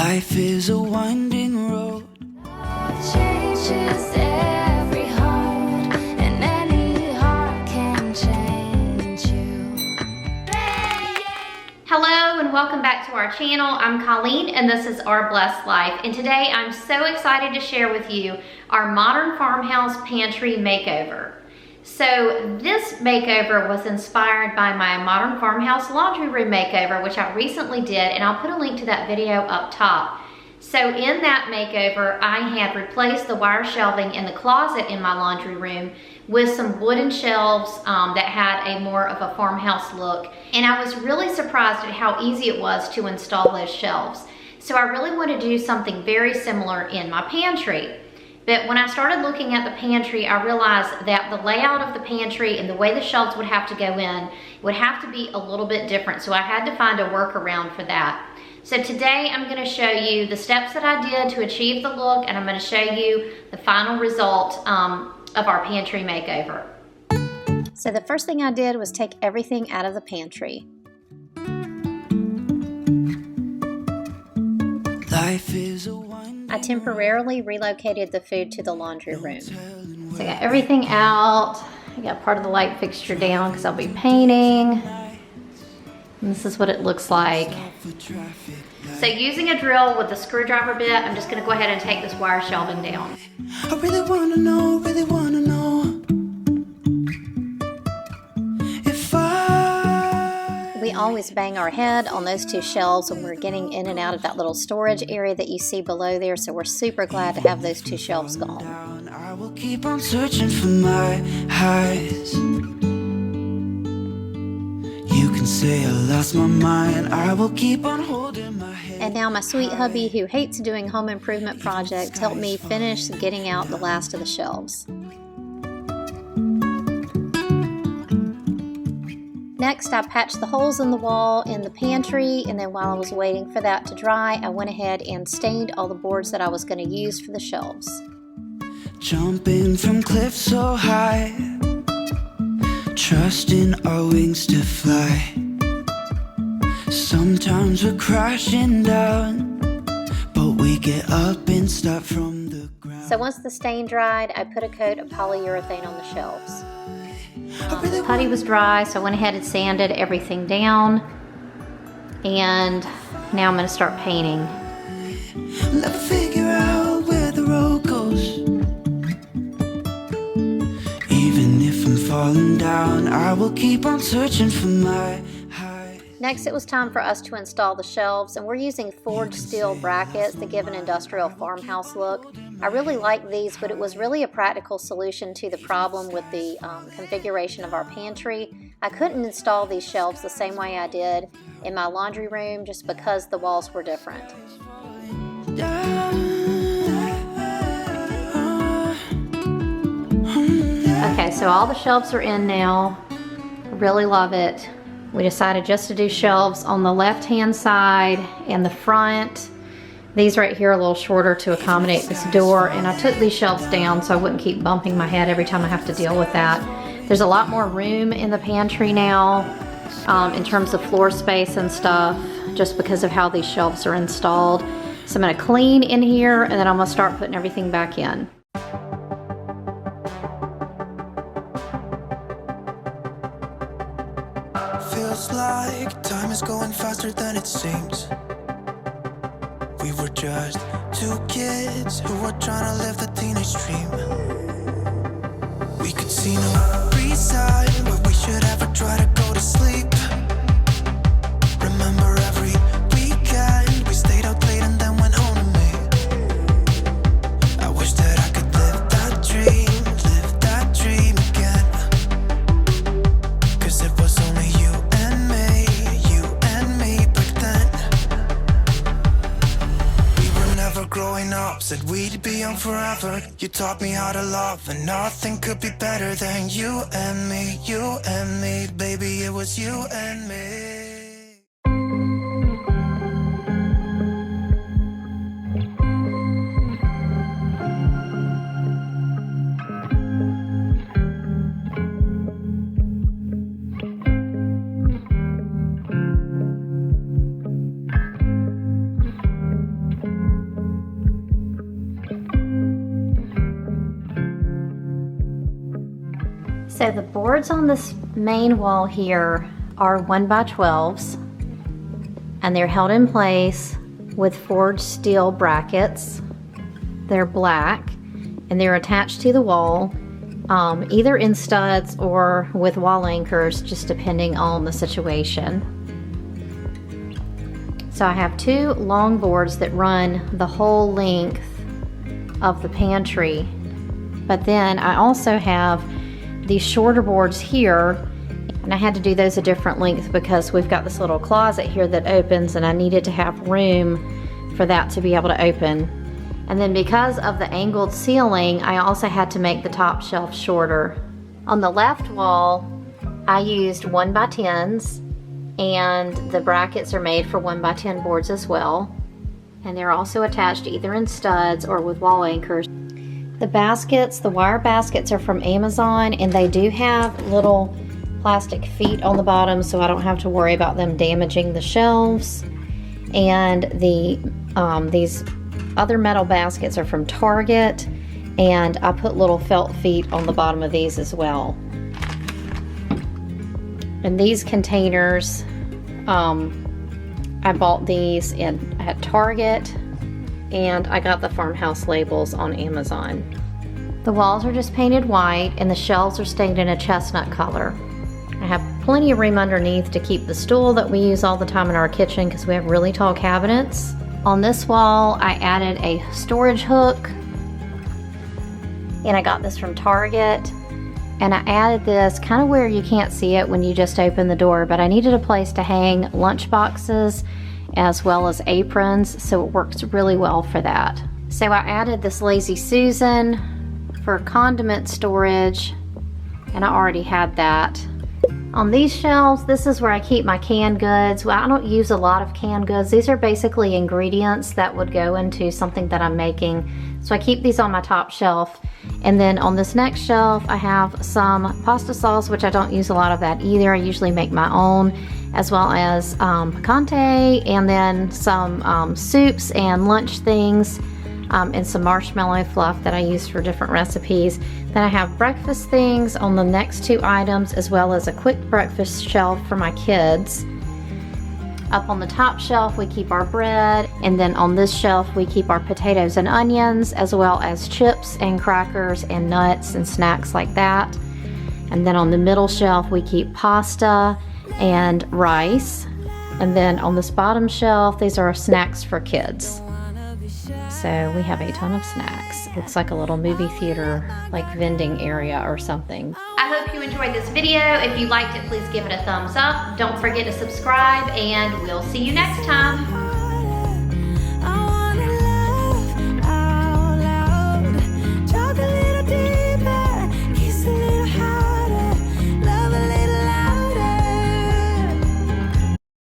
Life is a winding road. Changes every heart, and any heart can change you. Hello and welcome back to our channel. I'm Colleen and this is Our Blessed Life. And today I'm so excited to share with you our modern farmhouse pantry makeover. So this makeover was inspired by my modern farmhouse laundry room makeover, which I recently did, and I'll put a link to that video up top. So in that makeover, I had replaced the wire shelving in the closet in my laundry room with some wooden shelves that had a more of a farmhouse look. And I was really surprised at how easy it was to install those shelves. So I really want to do something very similar in my pantry. But when I started looking at the pantry, I realized that the layout of the pantry and the way the shelves would have to go in would have to be a little bit different. So I had to find a workaround for that. So today I'm going to show you the steps that I did to achieve the look, and I'm going to show you the final result of our pantry makeover. So the first thing I did was take everything out of the pantry. Life is a winding I temporarily relocated the food to the laundry room. So I got everything out. I got part of the light fixture down because I'll be painting. And this is what it looks like. So using a drill with the screwdriver bit, I'm just going to go ahead and take this wire shelving down. I really wanna know if We always bang our head on those two shelves when we're getting in and out of that little storage area that you see below there, so we're super glad to have those two shelves gone. I will keep on searching for my highs. You can say I lost my mind. I will keep on holding my head. And now my sweet hubby, who hates doing home improvement projects, helped me finish getting out the last of the shelves. Next, I patched the holes in the wall in the pantry, and then while I was waiting for that to dry, I went ahead and stained all the boards that I was going to use for the shelves. Jumping from cliffs so high, trusting our wings to fly. Sometimes we're crashing down, but we get up and start from the ground. So once the stain dried, I put a coat of polyurethane on the shelves. The putty was dry, so I went ahead and sanded everything down. And now I'm going to start painting. Never figure out where the road goes. Even if I'm falling down, I will keep on searching for my high. Next, it was time for us to install the shelves, and we're using forged steel brackets to give an industrial farmhouse look. I really like these, but it was really a practical solution to the problem with the configuration of our pantry. I couldn't install these shelves the same way I did in my laundry room just because the walls were different. Okay, so all the shelves are in now. I really love it. We decided just to do shelves on the left-hand side and the front. These right here are a little shorter to accommodate this door, and I took these shelves down so I wouldn't keep bumping my head every time I have to deal with that. There's a lot more room in the pantry now in terms of floor space and stuff, just because of how these shelves are installed. So I'm going to clean in here, and then I'm going to start putting everything back in. Feels like time is going faster than it seems. We were just two kids who were trying to live the teenage dream. We could see no reason why we should ever try to go to sleep. Remember every weekend we stayed out late and then went home to me. I wish that I could live that dream again. 'Cause it was only you and me back then. We were never growing up, said we'd be young forever. You taught me how to love, and nothing could be better than you and me, baby, it was you and me. So the boards on this main wall here are 1x12s, and they're held in place with forged steel brackets. They're black, and they're attached to the wall, either in studs or with wall anchors, just depending on the situation. So I have 2 long boards that run the whole length of the pantry, but then I also have these shorter boards here, and I had to do those a different length because we've got this little closet here that opens, and I needed to have room for that to be able to open. And then because of the angled ceiling, I also had to make the top shelf shorter. On the left wall, I used 1x10s, and the brackets are made for 1x10 boards as well. And they're also attached either in studs or with wall anchors. The baskets, the wire baskets, are from Amazon, and they do have little plastic feet on the bottom, so I don't have to worry about them damaging the shelves. And these other metal baskets are from Target, and I put little felt feet on the bottom of these as well. And these containers, I bought these at Target, and I got the Farmhouse labels on Amazon. The walls are just painted white, and the shelves are stained in a chestnut color. I have plenty of room underneath to keep the stool that we use all the time in our kitchen because we have really tall cabinets. On this wall, I added a storage hook, and I got this from Target. And I added this kind of where you can't see it when you just open the door, but I needed a place to hang lunch boxes as well as aprons, so it works really well for that. So I added this Lazy Susan for condiment storage, and I already had that. On these shelves, this is where I keep my canned goods. Well, I don't use a lot of canned goods. These are basically ingredients that would go into something that I'm making. So I keep these on my top shelf. And then on this next shelf, I have some pasta sauce, which I don't use a lot of that either. I usually make my own, as well as picante, and then some soups and lunch things, and some marshmallow fluff that I use for different recipes. Then I have breakfast things on the next 2 items, as well as a quick breakfast shelf for my kids. Up on the top shelf, we keep our bread, and then on this shelf, we keep our potatoes and onions, as well as chips and crackers and nuts and snacks like that. And then on the middle shelf, we keep pasta and rice. And then on this bottom shelf, these are snacks for kids. So we have a ton of snacks. It's like a little movie theater, like vending area or something. I hope you enjoyed this video. If you liked it, please give it a thumbs up. Don't forget to subscribe, and we'll see you next time.